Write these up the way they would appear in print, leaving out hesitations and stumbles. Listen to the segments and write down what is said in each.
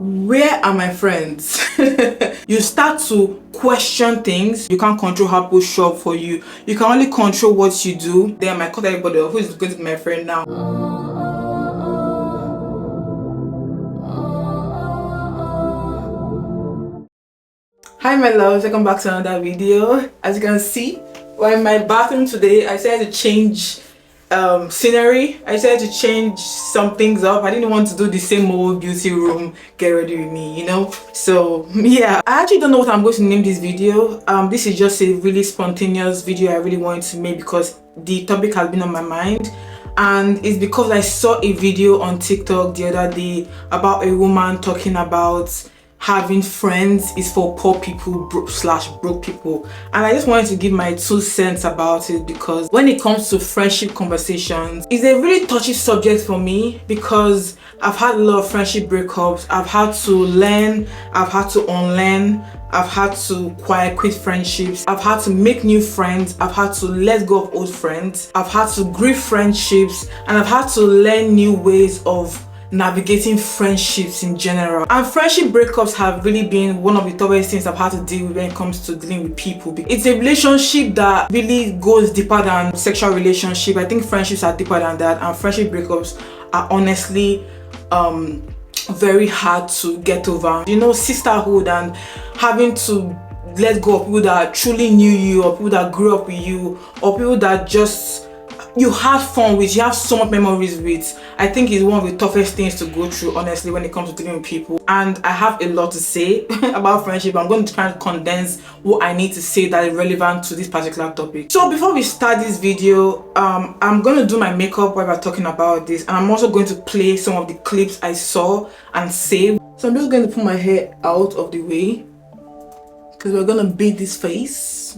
Where are my friends? You start to question things. You can't control how people show up for you. You can only control what you do. Then I might cut everybody off. Who is going to be my friend now? Hi my loves, welcome back to another video. As you can see, we're in my bathroom today. I decided to change scenery. I decided to change some things up. I didn't want to do the same old beauty room get ready with me, you know. So yeah, I actually don't know what I'm going to name this video. This is just a really spontaneous video I really wanted to make because the topic has been on my mind, and it's because I saw a video on TikTok the other day about a woman talking about having friends is for poor people / broke people, and I just wanted to give my 2 cents about it because when it comes to friendship conversations, it's a really touchy subject for me because I've had a lot of friendship breakups. I've had to learn, I've had to unlearn, I've had to quit friendships, I've had to make new friends, I've had to let go of old friends, I've had to grieve friendships, and I've had to learn new ways of navigating friendships in general. And friendship breakups have really been one of the toughest things I've had to deal with when it comes to dealing with people. It's a relationship that really goes deeper than sexual relationship. I think friendships are deeper than that, and friendship breakups are honestly very hard to get over. You know, sisterhood and having to let go of people that truly knew you, or people that grew up with you, or people that just you had fun with, you have so much memories with. I think is one of the toughest things to go through, honestly, when it comes to dealing with people. And I have a lot to say about friendship. I'm going to try and condense what I need to say that is relevant to this particular topic. So before we start this video, I'm going to do my makeup while we're talking about this, and I'm also going to play some of the clips I saw and saved. So I'm just going to put my hair out of the way because we're going to beat this face.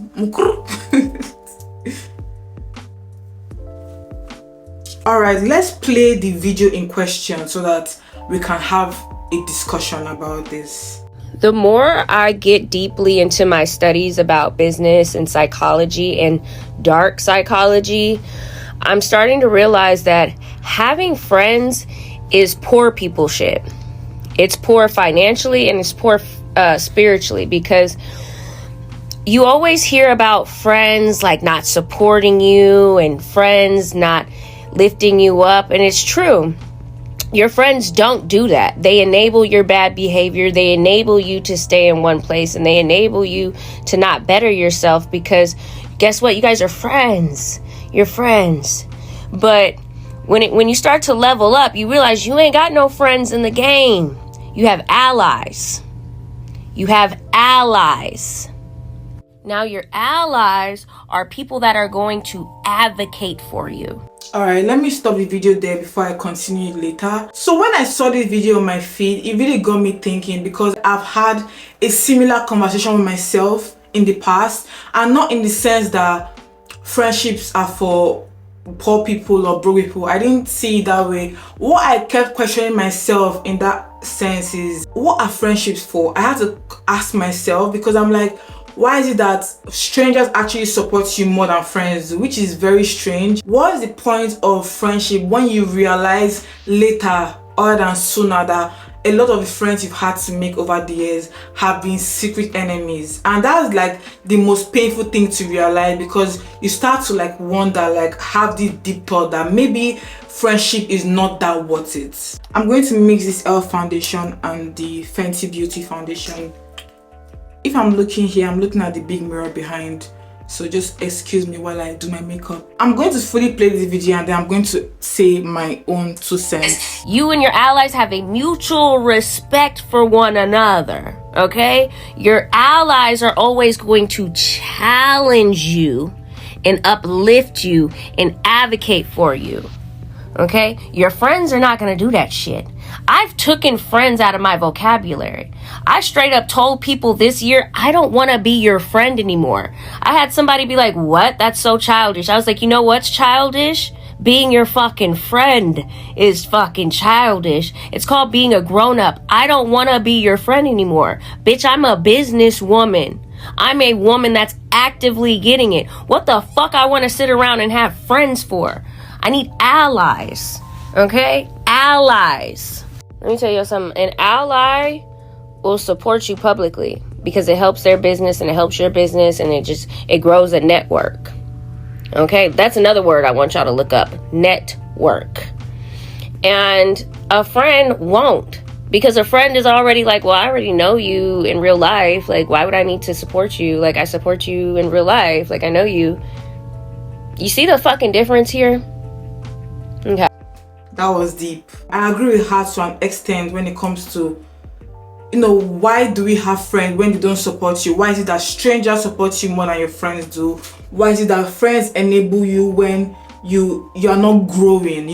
Alright, let's play the video in question so that we can have a discussion about this. The more I get deeply into my studies about business and psychology and dark psychology, I'm starting to realize that having friends is poor people shit. It's poor financially and it's poor spiritually, because you always hear about friends like not supporting you and friends not lifting you up, and it's true. Your friends don't do that. They enable your bad behavior. They enable you to stay in one place, and they enable you to not better yourself, because guess what? You guys are friends. You're friends. But when you start to level up, you realize you ain't got no friends in the game. You have allies. You have allies. Now your allies are people that are going to advocate for you. Alright, let me stop the video there before I continue it later. So when I saw this video on my feed, it really got me thinking, because I've had a similar conversation with myself in the past, and not in the sense that friendships are for poor people or broke people. I didn't see it that way. What I kept questioning myself in that sense is, what are friendships for? I had to ask myself, because I'm like, why is it that strangers actually support you more than friends, which is very strange? What is the point of friendship when you realize later, other than sooner, that a lot of the friends you've had to make over the years have been secret enemies? And that's like the most painful thing to realize, because you start to like wonder, like have this deep thought that maybe friendship is not that worth it. I'm going to mix this e.l.f. foundation and the Fenty Beauty foundation. If I'm looking here, I'm looking at the big mirror behind, so just excuse me while I do my makeup. I'm going to fully play this video, and then I'm going to say my own 2 cents. You and your allies have a mutual respect for one another, okay? Your allies are always going to challenge you and uplift you and advocate for you, okay? Your friends are not going to do that shit. I've taken friends out of my vocabulary. I straight up told people this year, I don't want to be your friend anymore. I had somebody be like, what? That's so childish. I was like, you know what's childish? Being your fucking friend is fucking childish. It's called being a grown-up. I don't want to be your friend anymore. Bitch, I'm a businesswoman. I'm a woman that's actively getting it. What the fuck I want to sit around and have friends for? I need allies. Okay? Allies. Let me tell you something. An ally will support you publicly because it helps their business and it helps your business, and it grows a network. Okay, that's another word I want y'all to look up. Network. And a friend won't, because a friend is already like, well, I already know you in real life. Like, why would I need to support you? Like, I support you in real life. Like, I know you. You see the fucking difference here? Okay. That was deep. I agree with her to an extent when it comes to, why do we have friends when they don't support you? Why is it that strangers support you more than your friends do? Why is it that friends enable you when you are not growing?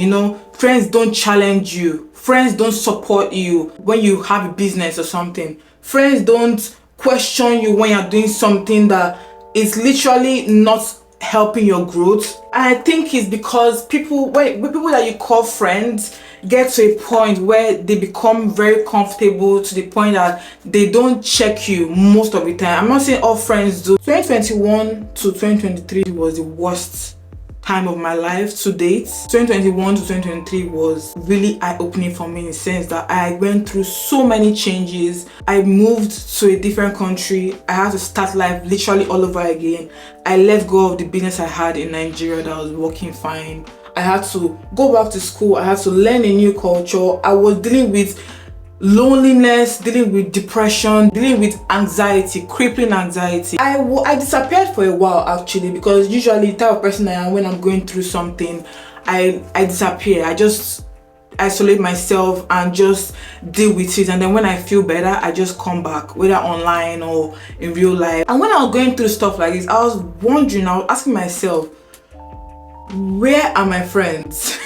Friends don't challenge you. Friends don't support you when you have a business or something. Friends don't question you when you're doing something that is literally not helping your growth. And I think it's because people that you call friends get to a point where they become very comfortable to the point that they don't check you most of the time. I'm not saying all friends do. 2021 to 2023 was the worst time of my life to date. 2021 to 2023 was really eye-opening for me in the sense that I went through so many changes. I moved to a different country. I had to start life literally all over again. I let go of the business I had in Nigeria that was working fine. I had to go back to school. I had to learn a new culture. I was dealing with loneliness, dealing with depression, dealing with anxiety, crippling anxiety. I disappeared for a while actually, because usually the type of person I am, when I'm going through something, I disappear. I just isolate myself and just deal with it, and then when I feel better, I just come back, whether online or in real life. And when I was going through stuff like this, I was wondering, I was asking myself, where are my friends?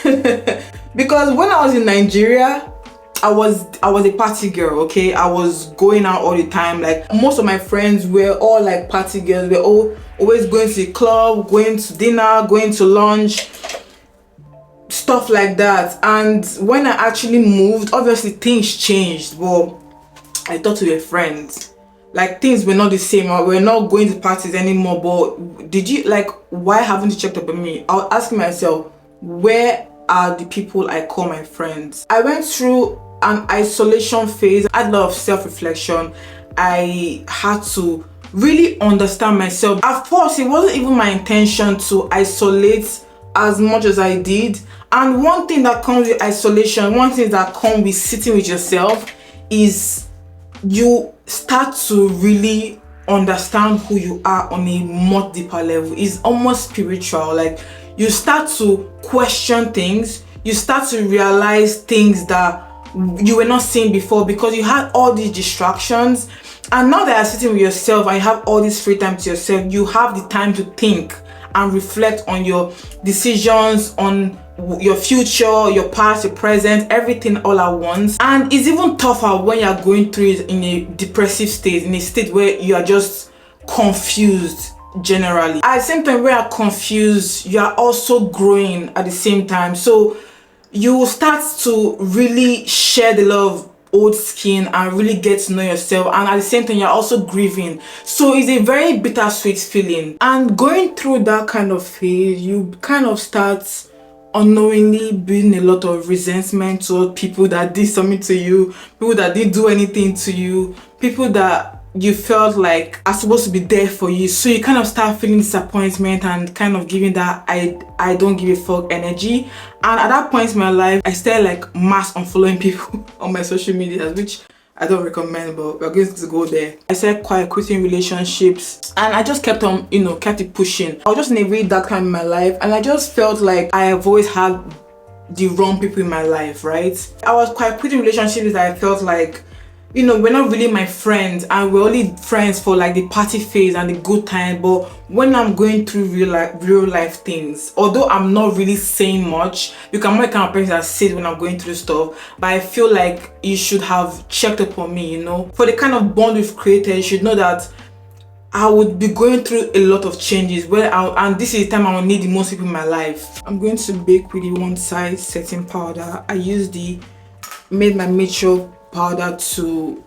Because when I was in Nigeria, I was a party girl, okay? I was going out all the time. Like, most of my friends were all like party girls. We're all always going to the club, going to dinner, going to lunch, stuff like that. And when I actually moved, obviously things changed, but I thought we were friends. Like, things were not the same. We're not going to parties anymore. But why haven't you checked up on me? I was asking myself, where are the people I call my friends? I went through an isolation phase. I had a lot of self-reflection. I had to really understand myself. At first, it wasn't even my intention to isolate as much as I did. And one thing that comes with isolation, one thing that comes with sitting with yourself, is you start to really understand who you are on a much deeper level. It's almost spiritual. Like, you start to question things. You start to realize things that you were not seeing before because you had all these distractions. And now that you're sitting with yourself and you have all this free time to yourself, you have the time to think and reflect on your decisions, on your future, your past, your present, everything all at once. And it's even tougher when you're going through it in a depressive state, in a state where you are just confused generally. At the same time, where you're confused, you are also growing at the same time. So you will start to really shed a lot of old skin and really get to know yourself, and at the same time you're also grieving. So it's a very bittersweet feeling. And going through that kind of phase, you kind of start unknowingly building a lot of resentment toward people that did something to you, people that didn't do anything to you, people that you felt like are supposed to be there for you. So you kind of start feeling disappointment and kind of giving that I don't give a fuck energy. And at that point in my life, I started like mass unfollowing people on my social media, which I don't recommend, but we're going to go there. I started quitting relationships, and I just kept on, kept it pushing. I was just in a really dark time in my life, and I just felt like I have always had the wrong people in my life, right? I was quitting relationships that I felt like, we're not really my friends, and we're only friends for like the party phase and the good time. But when I'm going through real life things, although I'm not really saying much, because I'm not the kind of person that says when I'm going through stuff, but I feel like you should have checked up on me, For the kind of bond we've created, you should know that I would be going through a lot of changes, and this is the time I will need the most people in my life. I'm going to bake with the one size setting powder. I use the Made My Mature powder to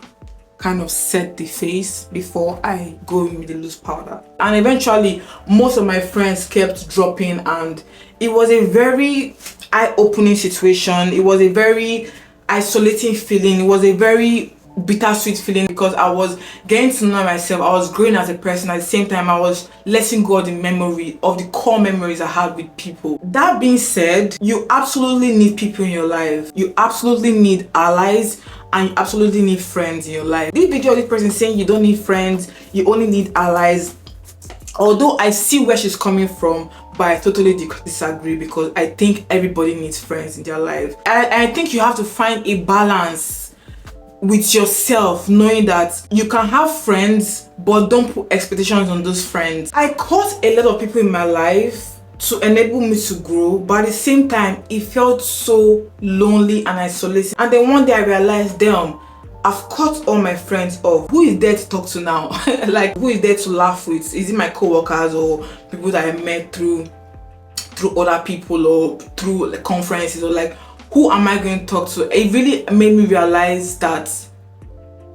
kind of set the face before I go in with the loose powder. And eventually most of my friends kept dropping, and it was a very eye-opening situation. It was a very isolating feeling. It was a very bittersweet feeling because I was getting to know myself. I was growing as a person. At the same time, I was letting go of the memory of the core memories I had with people. That being said, you absolutely need people in your life. You absolutely need allies, and you absolutely need friends in your life. This video of this person saying you don't need friends, you only need allies, although I see where she's coming from, but I totally disagree, because I think everybody needs friends in their life. I think you have to find a balance with yourself, knowing that you can have friends, but don't put expectations on those friends. I caught a lot of people in my life to enable me to grow, but at the same time, it felt so lonely and isolating. And then one day I realized, damn, I've cut all my friends off. Who is there to talk to now? Like, who is there to laugh with? Is it my co-workers or people that I met through other people or through conferences, or like, who am I going to talk to? It really made me realize that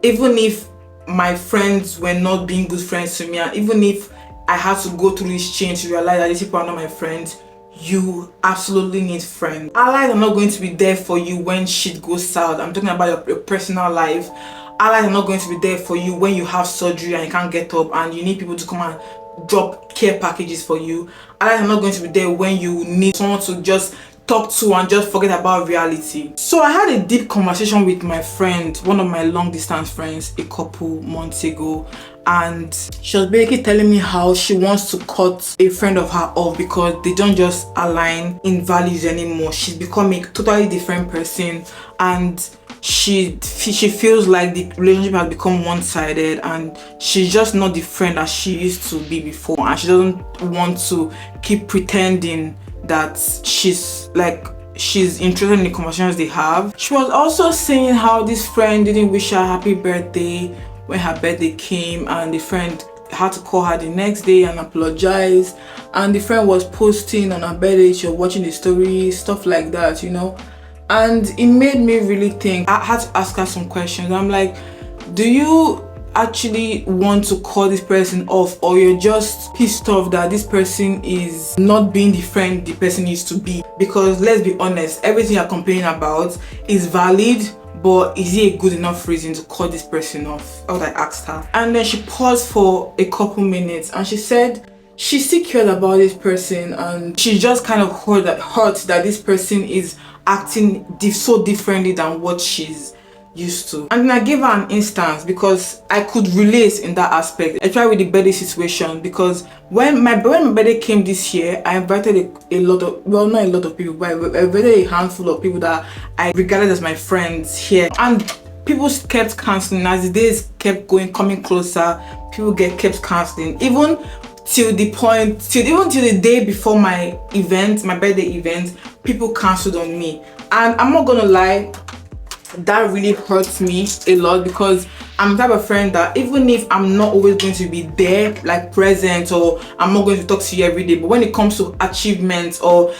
even if my friends were not being good friends to me, and even if I had to go through this change to realize that these people are not my friends, you absolutely need friends. Allies are not going to be there for you when shit goes south. I'm talking about your personal life. Allies are not going to be there for you when you have surgery and you can't get up and you need people to come and drop care packages for you. Allies are not going to be there when you need someone to just talk to and just forget about reality. So I had a deep conversation with my friend, one of my long distance friends, a couple months ago, and she was basically telling me how she wants to cut a friend of her off because they don't just align in values anymore. She's become a totally different person, and she feels like the relationship has become one-sided, and she's just not the friend that she used to be before, and she doesn't want to keep pretending that she's interested in the conversations they have. She was also saying how this friend didn't wish her happy birthday when her birthday came, and the friend had to call her the next day and apologize, and the friend was posting on her birthday, she was watching the story, stuff like that, you know. And it made me really think. I had to ask her some questions. I'm like, do you actually want to call this person off, or you're just pissed off that this person is not being the friend the person used to be? Because let's be honest, everything you're complaining about is valid, but is it a good enough reason to call this person off? That's what I asked her. And then she paused for a couple minutes and she said she's still cared about this person, and she just kind of hurt that this person is acting so differently than what she's used to. And then I gave her an instance because I could relate in that aspect. I tried with the birthday situation, because when my birthday came this year, I invited a lot of, well, not a lot of people, but I invited a handful of people that I regarded as my friends here, and people kept cancelling. As the days kept coming closer, people kept cancelling, even till the day before my event, my birthday event, people cancelled on me. And I'm not gonna lie, that really hurts me a lot, because I'm the type of friend that even if I'm not always going to be there, like present, or I'm not going to talk to you every day, but when it comes to achievements or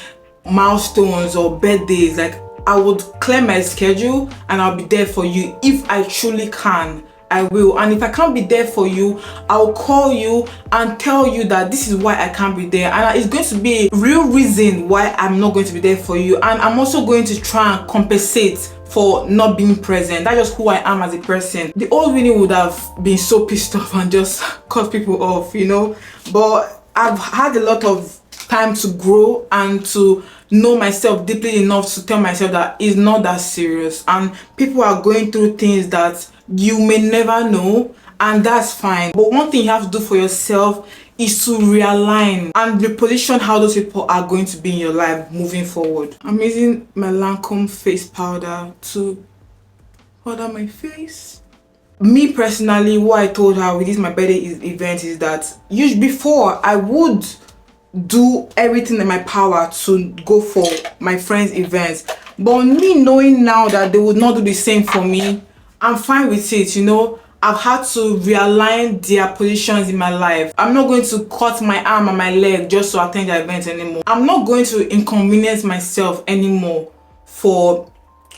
milestones or birthdays, like, I would clear my schedule and I'll be there for you. If I truly can, I will. And if I can't be there for you, I'll call you and tell you that this is why I can't be there, and it's going to be a real reason why I'm not going to be there for you. And I'm also going to try and compensate for not being present. That's just who I am as a person. The old Winnie would have been so pissed off and just cut people off, you know. But I've had a lot of time to grow and to know myself deeply enough to tell myself that it's not that serious, and people are going through things that you may never know, and that's fine. But one thing you have to do for yourself is to realign and reposition how those people are going to be in your life moving forward. I'm using my Lancome face powder to powder my face. Me personally, what I told her with this my birthday event is that before I would do everything in my power to go for my friends' events, but me knowing now that they would not do the same for me, I'm fine with it, you know. I've had to realign their positions in my life. I'm not going to cut my arm and my leg just to attend their events anymore. I'm not going to inconvenience myself anymore for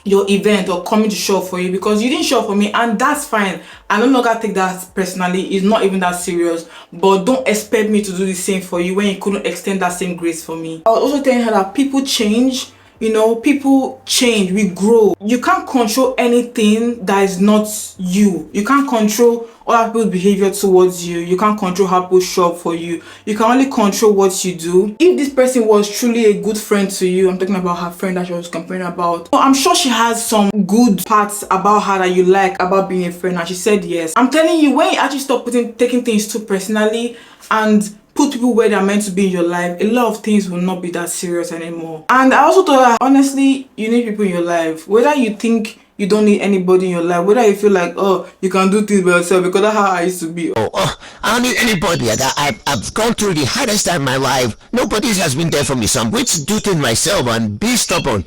your event or coming to show up for you, because you didn't show up for me, and that's fine. I no longer take that personally. It's not even that serious, but don't expect me to do the same for you when you couldn't extend that same grace for me. I was also telling her that people change. You know, people change, we grow. You can't control anything that is not you. You can't control other people's behavior towards you. You can't control how people show up for you. You can only control what you do. If this person was truly a good friend to you, I'm talking about her friend that she was complaining about, I'm sure she has some good parts about her that you like about being a friend, and she said yes. I'm telling you, when you actually stop taking things too personally and put people where they're meant to be in your life, a lot of things will not be that serious anymore. And I also thought that honestly, you need people in your life. Whether you think you don't need anybody in your life, whether you feel like, oh, you can do things by yourself, because that's how I used to be. I don't need anybody. I've gone through the hardest time in my life. Nobody has been there for me, so I'm going to do things myself and be stubborn.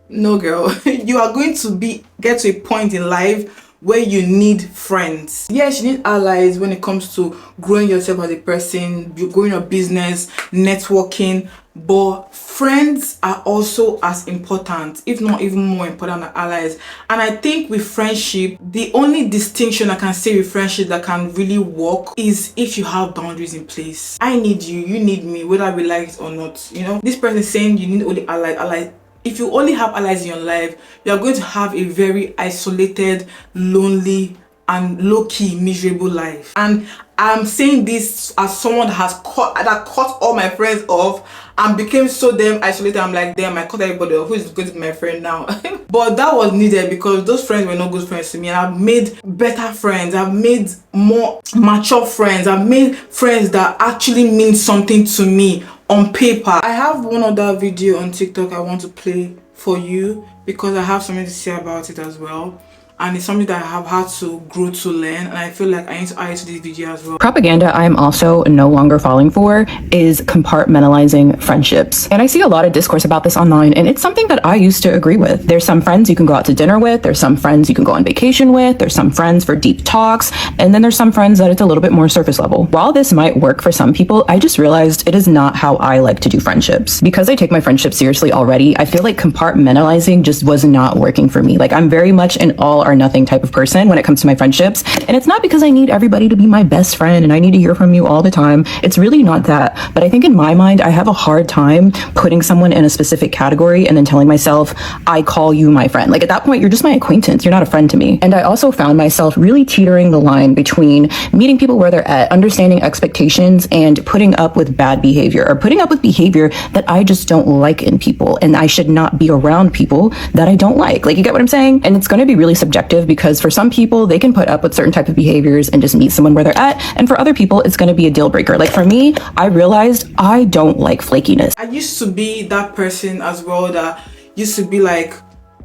No, girl. You are going to get to a point in life where you need friends. Yes, you need allies when it comes to growing yourself as a person, growing your business, networking, but friends are also as important, if not even more important than allies. And I think with friendship, the only distinction I can say with friendship that can really work is if you have boundaries in place. I need you, you need me, whether we like it or not. You know, this person is saying you need only allies. If you only have allies in your life, you are going to have a very isolated, lonely, and low-key miserable life. And I'm saying this as someone that cut all my friends off and became so damn isolated. I'm like, damn, I cut everybody off. Who is going to be my friend now? But that was needed because those friends were not good friends to me, and I've made better friends. I've made more mature friends. I've made friends that actually mean something to me on paper. I have one other video on TikTok I want to play for you because I have something to say about it as well. And it's something that I have had to grow to learn, and I feel like I need to add it to this video as well. Propaganda I'm also no longer falling for is compartmentalizing friendships. And I see a lot of discourse about this online, and it's something that I used to agree with. There's some friends you can go out to dinner with, there's some friends you can go on vacation with, there's some friends for deep talks, and then there's some friends that it's a little bit more surface level. While this might work for some people, I just realized it is not how I like to do friendships. Because I take my friendships seriously already, I feel like compartmentalizing just was not working for me. Like, I'm very much an all or nothing type of person when it comes to my friendships. And it's not because I need everybody to be my best friend and I need to hear from you all the time. It's really not that. But I think in my mind, I have a hard time putting someone in a specific category and then telling myself, I call you my friend. Like, at that point, you're just my acquaintance. You're not a friend to me. And I also found myself really teetering the line between meeting people where they're at, understanding expectations, and putting up with bad behavior, or putting up with behavior that I just don't like in people. And I should not be around people that I don't like. Like, you get what I'm saying? And it's going to be really subjective because for some people, they can put up with certain type of behaviors and just meet someone where they're at. And for other people, it's going to be a deal breaker. Like, for me, I realized I don't like flakiness. I used to be that person as well that used to be like,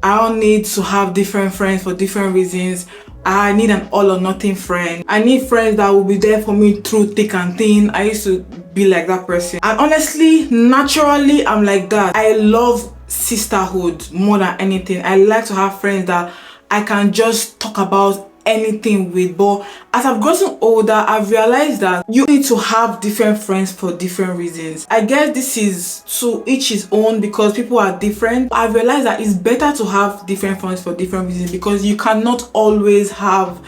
I don't need to have different friends for different reasons. I need an all or nothing friend. I need friends that will be there for me through thick and thin. I used to be like that person. And honestly, naturally, I'm like that. I love sisterhood more than anything. I like to have friends that I can just talk about anything with. But as I've gotten older, I've realized that you need to have different friends for different reasons. I guess this is to each his own because people are different. I've realized that it's better to have different friends for different reasons because you cannot always have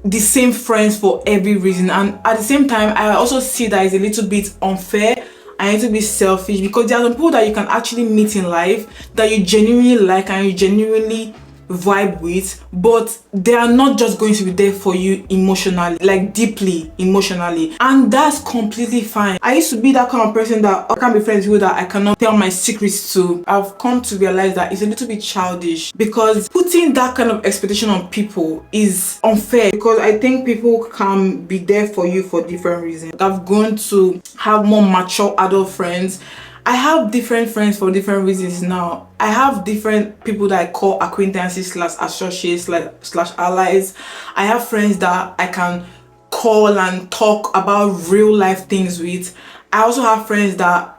the same friends for every reason. And at the same time, I also see that it's a little bit unfair. I need to be selfish because there are some people that you can actually meet in life that you genuinely like and you genuinely vibe with, but they are not just going to be there for you emotionally, like deeply emotionally, and that's completely fine. I used to be that kind of person that I can't be friends with that I cannot tell my secrets to. I've come to realize that it's a little bit childish because putting that kind of expectation on people is unfair, because I think people can be there for you for different reasons. I've grown to have more mature adult friends. I have different friends for different reasons now. I have different people that I call acquaintances / associates / allies. I have friends that I can call and talk about real life things with. I also have friends that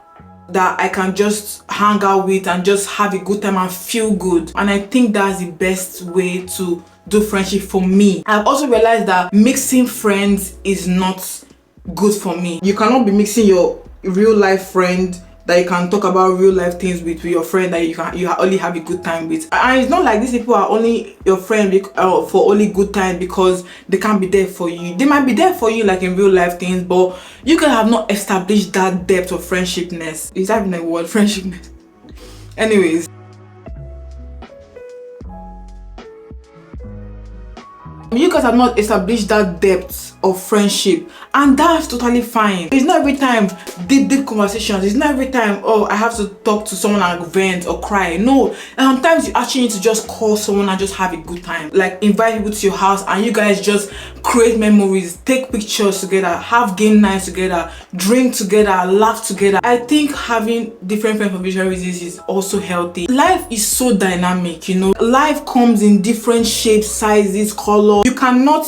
I can just hang out with and just have a good time and feel good. And I think that's the best way to do friendship for me. I've also realized that mixing friends is not good for me. You cannot be mixing your real life friend that you can talk about real life things with your friend that you only have a good time with. And it's not like these people are only your friend for only good time because they can't be there for you. They might be there for you like in real life things, but you can have not established that depth of friendshipness. Is that even a word? Friendshipness. Anyways, you guys have not established that depth of friendship, and that's totally fine. It's not every time deep conversations. It's not every time, oh, I have to talk to someone and vent or cry. No, and sometimes you actually need to just call someone and just have a good time. Like invite people to your house and you guys just create memories, take pictures together, have game nights together, drink together, laugh together. I think having different friends for different reasons is also healthy. Life is so dynamic, you know. Life comes in different shapes, sizes, colors. You cannot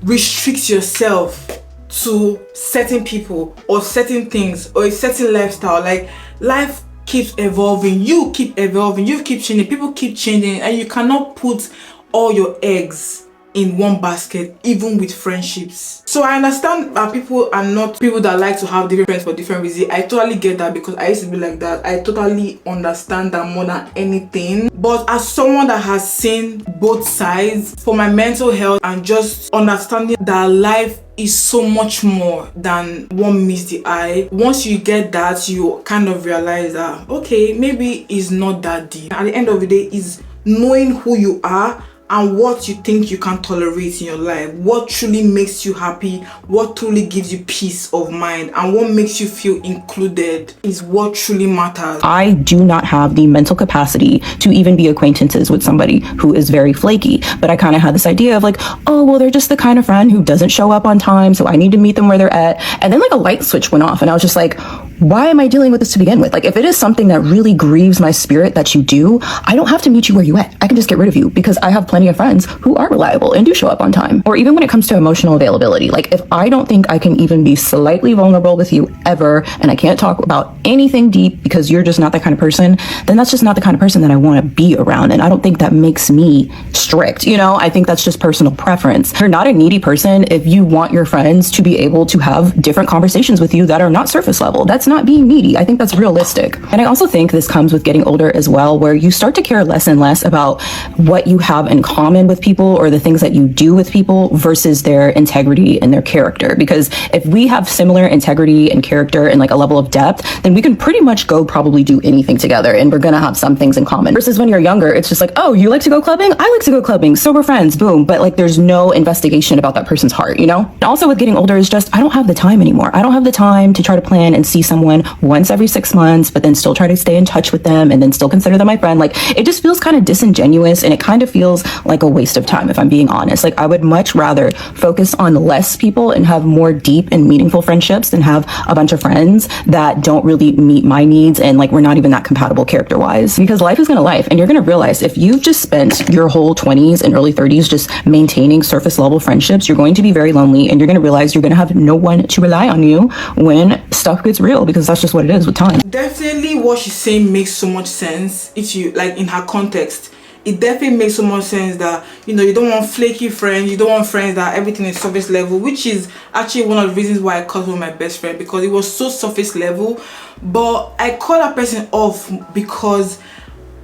restrict yourself to certain people or certain things or a certain lifestyle. Like life keeps evolving, you keep evolving, you keep changing, people keep changing, and you cannot put all your eggs in one basket, even with friendships. So I understand that people are not people that like to have different friends for different reasons. I totally get that because I used to be like that. I totally understand that more than anything. But as someone that has seen both sides, for my mental health and just understanding that life is so much more than one meets the eye, once you get that, you kind of realize that, okay, maybe it's not that deep. At the end of the day, is knowing who you are and what you think you can tolerate in your life, what truly makes you happy, what truly gives you peace of mind, and what makes you feel included is what truly matters. I do not have the mental capacity to even be acquaintances with somebody who is very flaky, but I kind of had this idea of like, oh, well, they're just the kind of friend who doesn't show up on time, so I need to meet them where they're at. And then like a light switch went off and I was just like, why am I dealing with this to begin with? Like, if it is something that really grieves my spirit that you do, I don't have to meet you where you at. I can just get rid of you because I have plenty of friends who are reliable and do show up on time. Or even when it comes to emotional availability, like if I don't think I can even be slightly vulnerable with you ever, and I can't talk about anything deep because you're just not that kind of person, then that's just not the kind of person that I want to be around. And I don't think that makes me strict. You know, I think that's just personal preference. You're not a needy person if you want your friends to be able to have different conversations with you that are not surface level. That's not being needy. I think that's realistic. And I also think this comes with getting older as well, where you start to care less and less about what you have in common with people or the things that you do with people versus their integrity and their character. Because if we have similar integrity and character and like a level of depth, then we can pretty much go probably do anything together and we're gonna have some things in common. Versus when you're younger, it's just like, oh, you like to go clubbing? I like to go clubbing. So we're friends, boom. But like there's no investigation about that person's heart, you know? And also with getting older is just, I don't have the time anymore. I don't have the time to try to plan and see someone once every 6 months, but then still try to stay in touch with them and then still consider them my friend. Like it just feels kind of disingenuous and it kind of feels like a waste of time, if I'm being honest. Like I would much rather focus on less people and have more deep and meaningful friendships than have a bunch of friends that don't really meet my needs and like we're not even that compatible character wise. Because life is gonna life, and you're gonna realize if you've just spent your whole 20s and early 30s just maintaining surface level friendships, you're going to be very lonely and you're gonna realize you're gonna have no one to rely on you when stuff gets real, because that's just what it is with time. Definitely what she's saying makes so much sense if you like in her context. It definitely makes so much sense that, you know, you don't want flaky friends, you don't want friends that everything is surface level, which is actually one of the reasons why I cut with my best friend, because it was so surface level. But I cut that person off because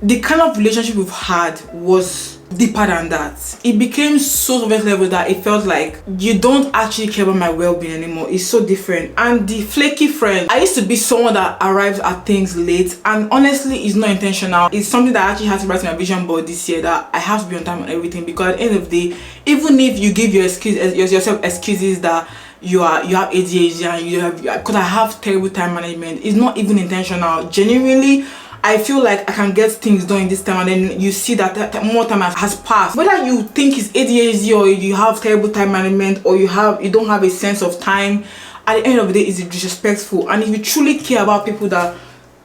the kind of relationship we've had was deeper than that. It became so surface level that it felt like you don't actually care about my well-being anymore. It's so different. And the flaky friend, I used to be someone that arrives at things late, and honestly it's not intentional. It's something that I actually had to write in my vision board this year, that I have to be on time on everything, because at the end of the day, even if you give yourself excuses that you have ADHD and you have, because I have terrible time management, it's not even intentional. Genuinely, I feel like I can get things done in this time, and then you see that more time has passed. Whether you think it's ADHD or you have terrible time management or you don't have a sense of time, at the end of the day, it's disrespectful. And if you truly care about people that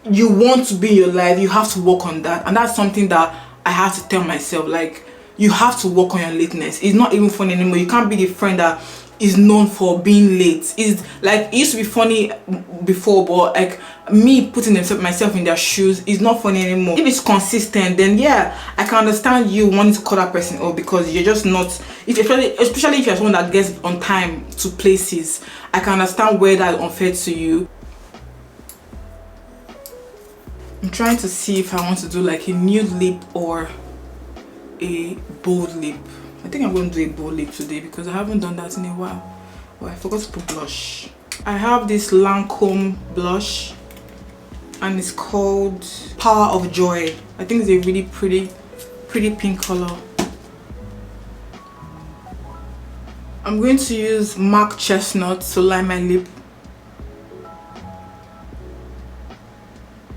you want to be in your life, you have to work on that. And that's something that I have to tell myself, like, you have to work on your lateness. It's not even funny anymore. You can't be the friend that is known for being late. Is like, it used to be funny before, but like me putting myself in their shoes is not funny anymore. If it's consistent, then yeah, I can understand you wanting to call that person up, because you're just not, especially if you're someone that gets on time to places. I can understand where that is unfair to you. I'm trying to see if I want to do like a nude lip or a bold lip. I think I'm going to do a bold lip today because I haven't done that in a while. Oh, I forgot to put blush. I have this Lancome blush, and it's called Power of Joy. I think it's a really pretty pink color. I'm going to use MAC Chestnut to line my lip.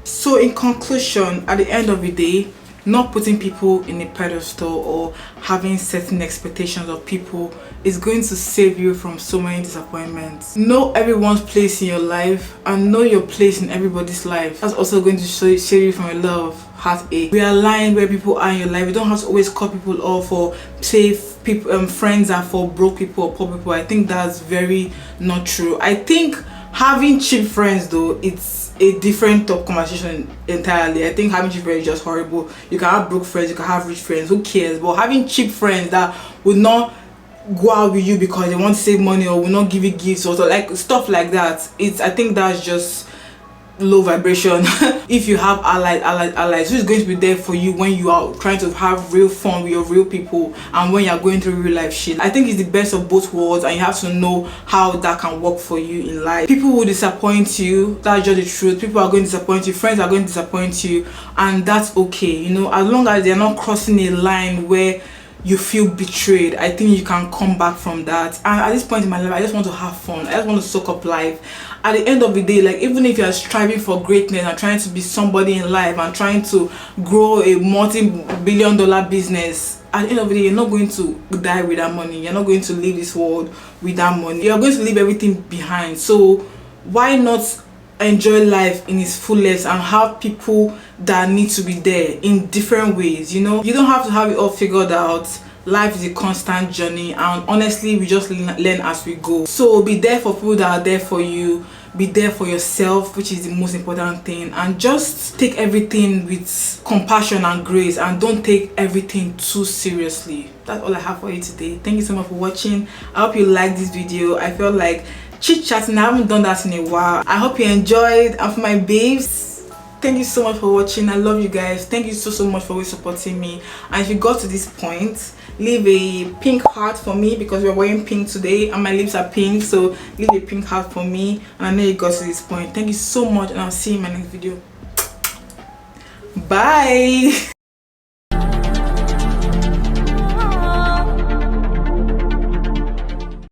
So in conclusion, at the end of the day, not putting people in a pedestal or having certain expectations of people is going to save you from so many disappointments. Know everyone's place in your life and know your place in everybody's life. That's also going to save you from a lot of heartache. Realign where people are in your life. You don't have to always cut people off or say people, friends are for broke people or poor people. I think that's very not true. I think having cheap friends, though, it's a different top conversation entirely. I think having cheap friends is just horrible. You can have broke friends, you can have rich friends, who cares? But having cheap friends that would not go out with you because they want to save money or will not give you gifts or so, like stuff like that, I think that's just low vibration. If you have allies who's going to be there for you when you are trying to have real fun with your real people and when you're going through real life shit, I think it's the best of both worlds, and you have to know how that can work for you in life. People will disappoint you, that's just the truth. People are going to disappoint you, friends are going to disappoint you, and that's okay, you know, as long as they're not crossing a line where you feel betrayed. I think you can come back from that. And at this point in my life, I just want to have fun. I just want to soak up life. At the end of the day, like, even if you're striving for greatness and trying to be somebody in life and trying to grow a multi-billion-dollar business, at the end of the day, you're not going to die with that money. You're not going to leave this world with that money. You're going to leave everything behind. So why not enjoy life in its fullest and have people that need to be there in different ways? You know, you don't have to have it all figured out. Life is a constant journey, and honestly, we just learn as we go. So be there for people that are there for you. Be there for yourself, which is the most important thing, and just take everything with compassion and grace, and don't take everything too seriously. That's all I have for you today. Thank you so much for watching. I hope you liked this video. I felt like chit-chatting. I haven't done that in a while. I hope you enjoyed. And for my babes, thank you so much for watching. I love you guys. Thank you so much for always supporting me. And if you got to this point, leave a pink heart for me because we're wearing pink today and my lips are pink, so leave a pink heart for me. And I know you got to this point. Thank you so much, and I'll see you in my next video. Bye.